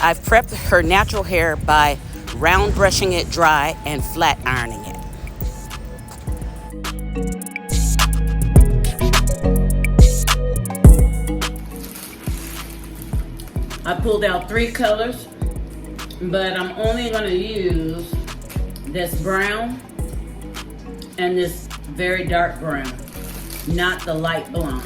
I've prepped her natural hair by round brushing it dry and flat ironing it. I pulled out 3 colors, but I'm only going to use this brown and this very dark brown, not the light blonde.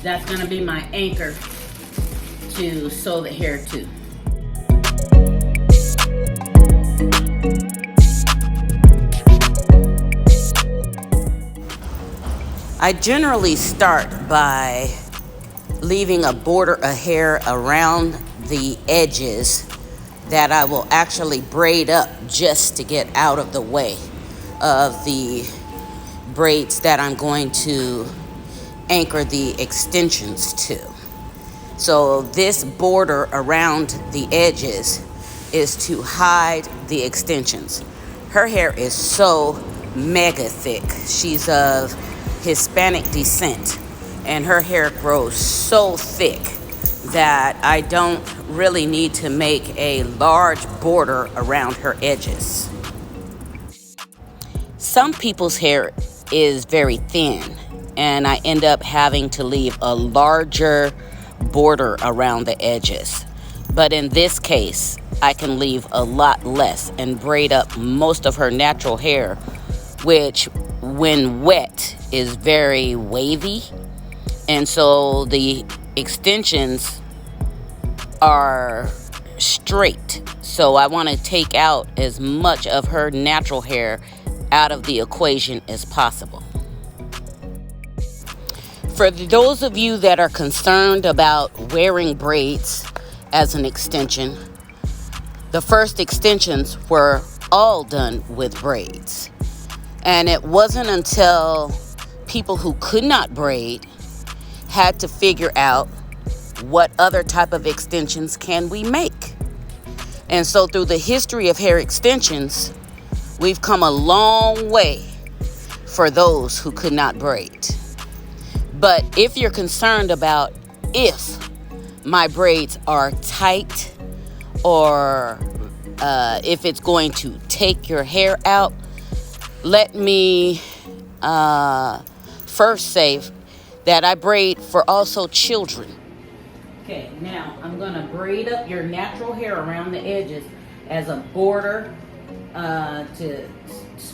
That's going to be my anchor to sew the hair to. I generally start by leaving a border of hair around the edges that I will actually braid up just to get out of the way of the braids that I'm going to anchor the extensions to. So this border around the edges is to hide the extensions. Her hair is so mega thick. She's of Hispanic descent, and her hair grows so thick that I don't really need to make a large border around her edges. Some people's hair is very thin, and I end up having to leave a larger border around the edges. But in this case, I can leave a lot less and braid up most of her natural hair, which when wet is very wavy. And so the extensions are straight. So I want to take out as much of her natural hair out of the equation as possible. For those of you that are concerned about wearing braids as an extension, the first extensions were all done with braids. And it wasn't until people who could not braid had to figure out what other type of extensions can we make. And so through the history of hair extensions, we've come a long way for those who could not braid. But if you're concerned about if my braids are tight or if it's going to take your hair out, let me first say that I braid for also children. Okay, now I'm going to braid up your natural hair around the edges as a border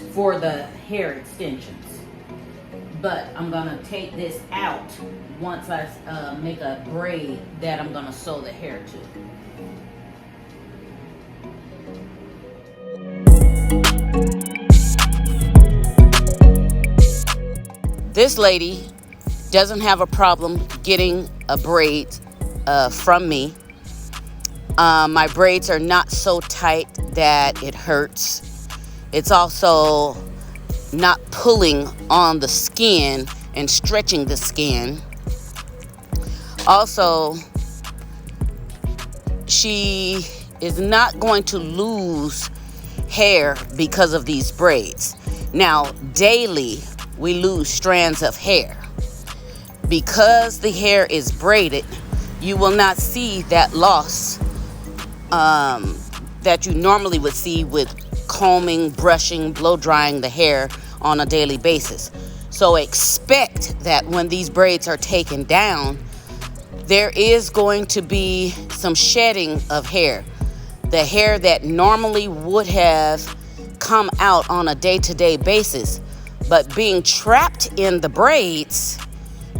for the hair extensions. But I'm going to take this out once I make a braid that I'm going to sew the hair to. This lady doesn't have a problem getting a braid from me. My braids are not so tight that it hurts. It's also not pulling on the skin and stretching the skin. Also, she is not going to lose hair because of these braids. Now, daily, we lose strands of hair. Because the hair is braided, you will not see that loss that you normally would see with combing, brushing, blow drying the hair on a daily basis. So expect that when these braids are taken down, there is going to be some shedding of hair. The hair that normally would have come out on a day-to-day basis, but being trapped in the braids,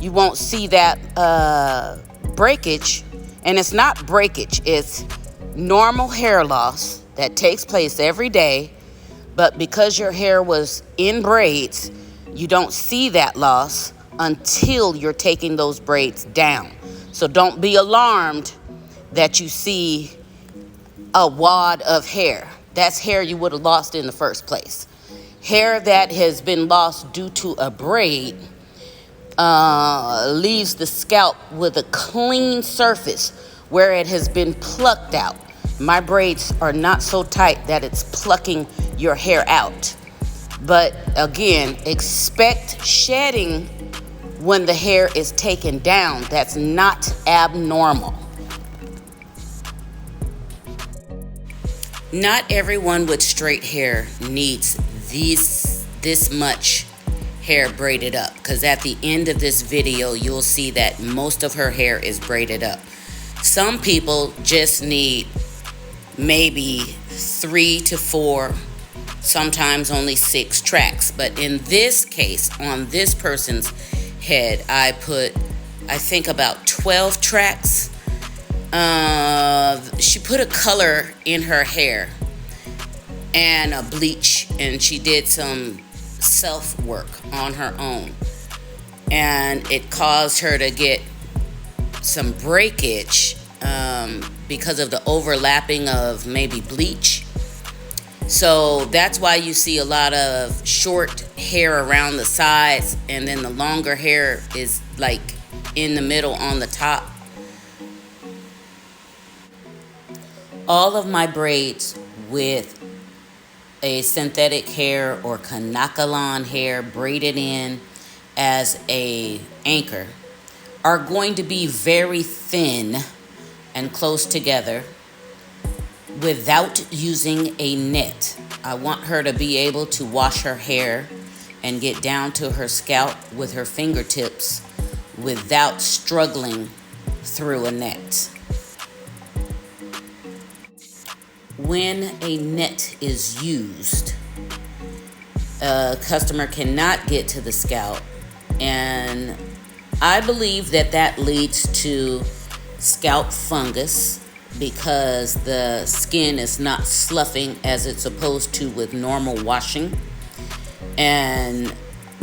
you won't see that breakage. And it's not breakage, it's normal hair loss that takes place every day. But because your hair was in braids, you don't see that loss until you're taking those braids down. So don't be alarmed that you see a wad of hair. That's hair you would have lost in the first place. Hair that has been lost due to a braid leaves the scalp with a clean surface where it has been plucked out. My braids are not so tight that it's plucking your hair out. But again, expect shedding when the hair is taken down. That's not abnormal. Not everyone with straight hair needs this much hair braided up, because at the end of this video you'll see that most of her hair is braided up. Some people just need maybe 3 to 4, sometimes only 6 tracks. But in this case, on this person's head, I think about 12 tracks. She put a color in her hair and a bleach, and she did some self work on her own, and it caused her to get some breakage because of the overlapping of maybe bleach. So that's why you see a lot of short hair around the sides, and then the longer hair is like in the middle on the top. All of my braids with a synthetic hair or Kanekalon hair braided in as a anchor are going to be very thin and close together without using a net. I want her to be able to wash her hair and get down to her scalp with her fingertips without struggling through a net. When a net is used, a customer cannot get to the scalp, and I believe that leads to scalp fungus because the skin is not sloughing as it's supposed to with normal washing, and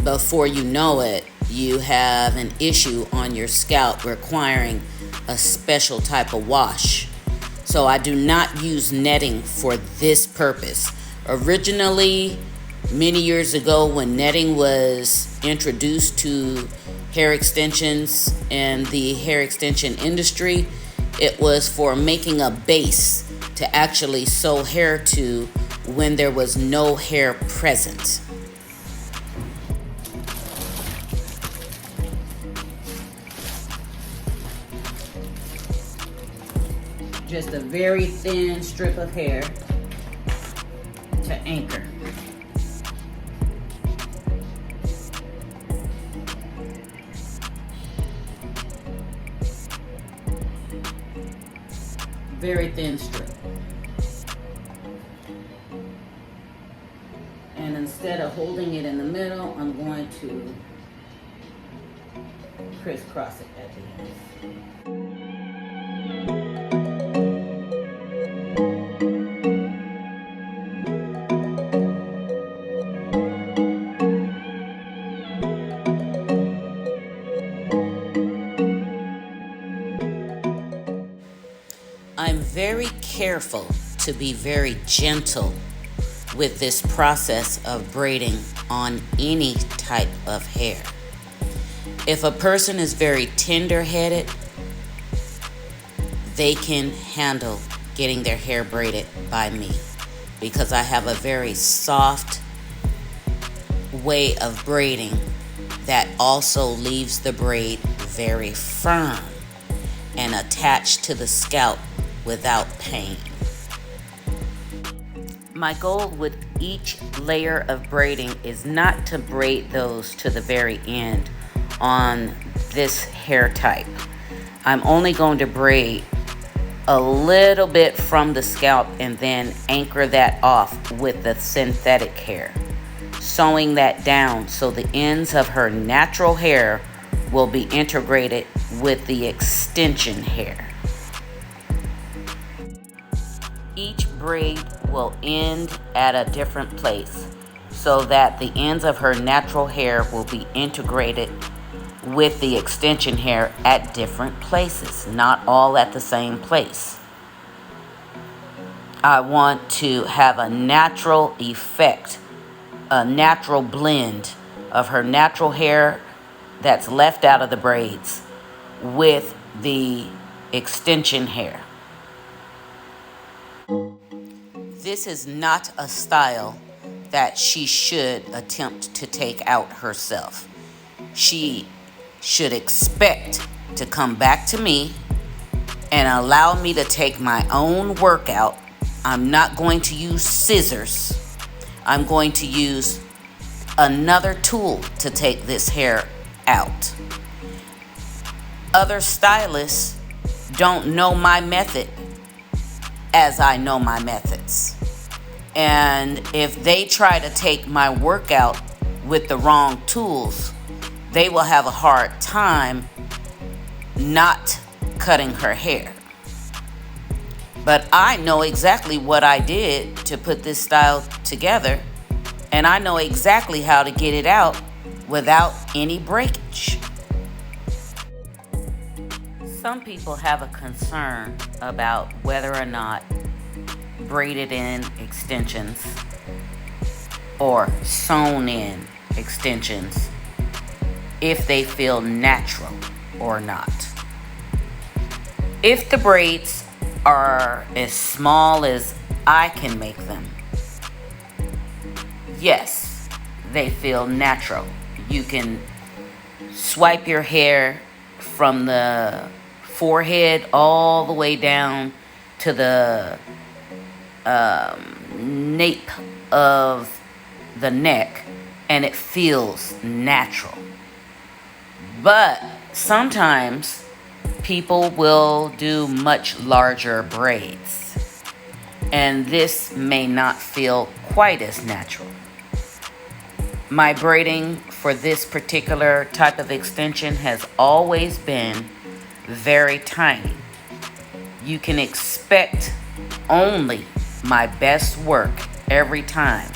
before you know it, you have an issue on your scalp requiring a special type of wash. So I do not use netting for this purpose. Originally, many years ago when netting was introduced to hair extensions and the hair extension industry, it was for making a base to actually sew hair to when there was no hair present. Just a very thin strip of hair to anchor. Very thin strip. And instead of holding it in the middle, I'm going to crisscross it at the end. I'm very careful to be very gentle with this process of braiding on any type of hair. If a person is very tender-headed, they can handle getting their hair braided by me because I have a very soft way of braiding that also leaves the braid very firm and attached to the scalp without pain. My goal with each layer of braiding is not to braid those to the very end on this hair type. I'm only going to braid a little bit from the scalp and then anchor that off with the synthetic hair, sewing that down so the ends of her natural hair will be integrated with the extension hair. Each braid will end at a different place so that the ends of her natural hair will be integrated with the extension hair at different places, not all at the same place. I want to have a natural effect, a natural blend of her natural hair that's left out of the braids with the extension hair. This is not a style that she should attempt to take out herself. She should expect to come back to me and allow me to take my own workout I'm not going to use scissors. I'm going to use another tool to take this hair out. Other stylists don't know my method as I know my methods. And if they try to take my work out with the wrong tools, they will have a hard time not cutting her hair. But I know exactly what I did to put this style together, and I know exactly how to get it out without any breakage. Some people have a concern about whether or not braided in extensions or sewn in extensions, if they feel natural or not. If the braids are as small as I can make them, yes, they feel natural. You can swipe your hair from the forehead all the way down to the nape of the neck, and it feels natural. But sometimes people will do much larger braids, and this may not feel quite as natural. My braiding for this particular type of extension has always been very tiny. You can expect only my best work every time.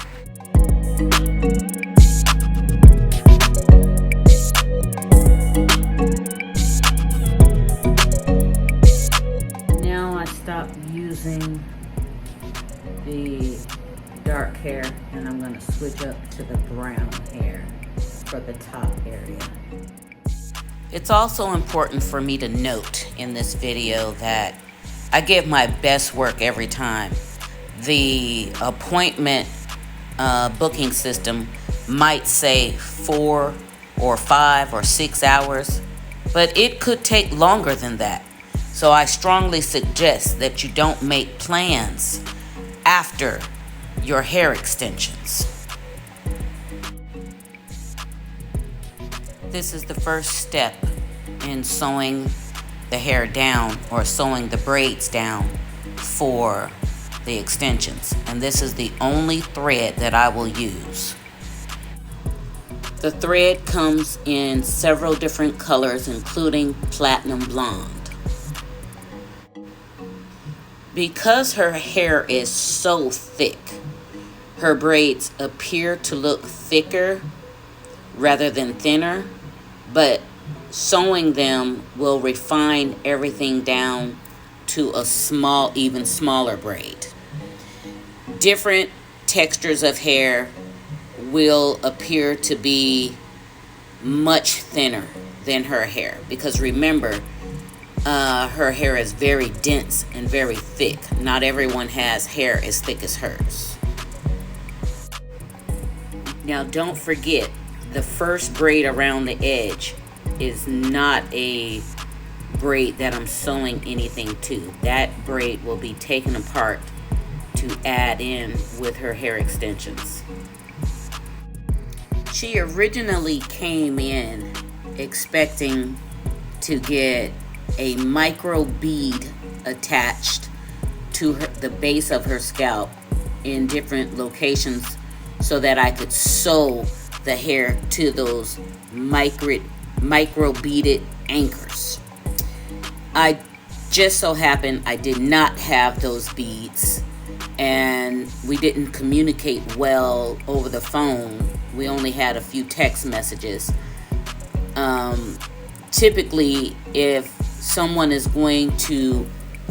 Now I stopped using the dark hair, and I'm going to switch up to the brown hair for the top area. It's also important for me to note in this video that I give my best work every time. The appointment booking system might say 4 or 5 or 6 hours, but it could take longer than that. So I strongly suggest that you don't make plans after your hair extensions. This is the first step in sewing the hair down or sewing the braids down for the extensions. And this is the only thread that I will use. The thread comes in several different colors, including platinum blonde. Because her hair is so thick, her braids appear to look thicker rather than thinner, but sewing them will refine everything down to a small, even smaller braid. Different textures of hair will appear to be much thinner than her hair, because remember, her hair is very dense and very thick. Not everyone has hair as thick as hers. Now don't forget, the first braid around the edge is not a braid that I'm sewing anything to. That braid will be taken apart to add in with her hair extensions. She originally came in expecting to get a micro bead attached to the base of her scalp in different locations so that I could sew the hair to those micro beaded anchors. I just so happened I did not have those beads, and we didn't communicate well over the phone. We only had a few text messages. Typically, if someone is going to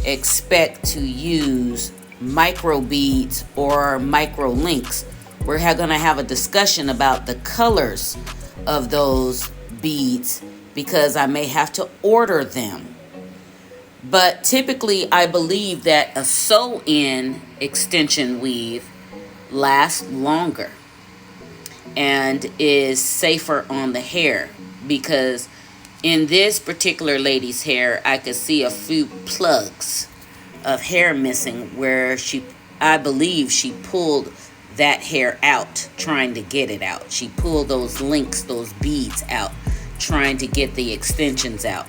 expect to use micro beads or micro links, we're going to have a discussion about the colors of those beads, because I may have to order them. But typically, I believe that a sew-in extension weave lasts longer and is safer on the hair, because in this particular lady's hair, I could see a few plugs of hair missing where she I believe she pulled that hair out trying to get it out. She pulled those links, those beads out, trying to get the extensions out.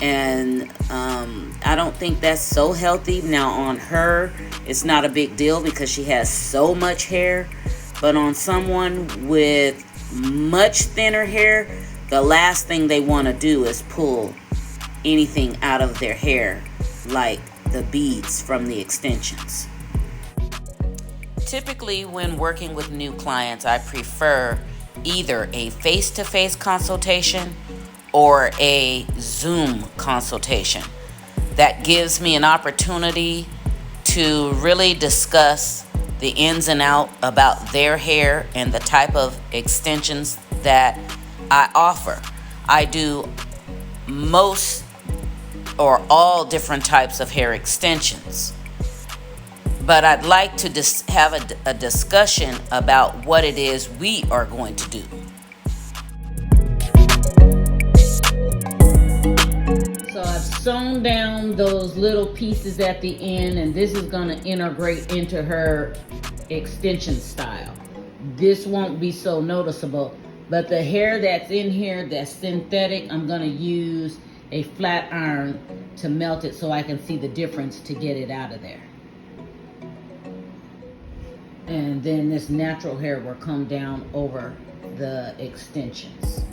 And I don't think that's so healthy. Now on her, it's not a big deal because she has so much hair. But on someone with much thinner hair, the last thing they want to do is pull anything out of their hair, like the beads from the extensions. Typically, when working with new clients, I prefer either a face-to-face consultation or a Zoom consultation. That gives me an opportunity to really discuss the ins and outs about their hair and the type of extensions that I offer. I do most or all different types of hair extensions. But I'd like to have a discussion about what it is we are going to do. So I've sewn down those little pieces at the end, and this is going to integrate into her extension style. This won't be so noticeable, but the hair that's in here that's synthetic, I'm going to use a flat iron to melt it so I can see the difference to get it out of there. And then this natural hair will come down over the extensions.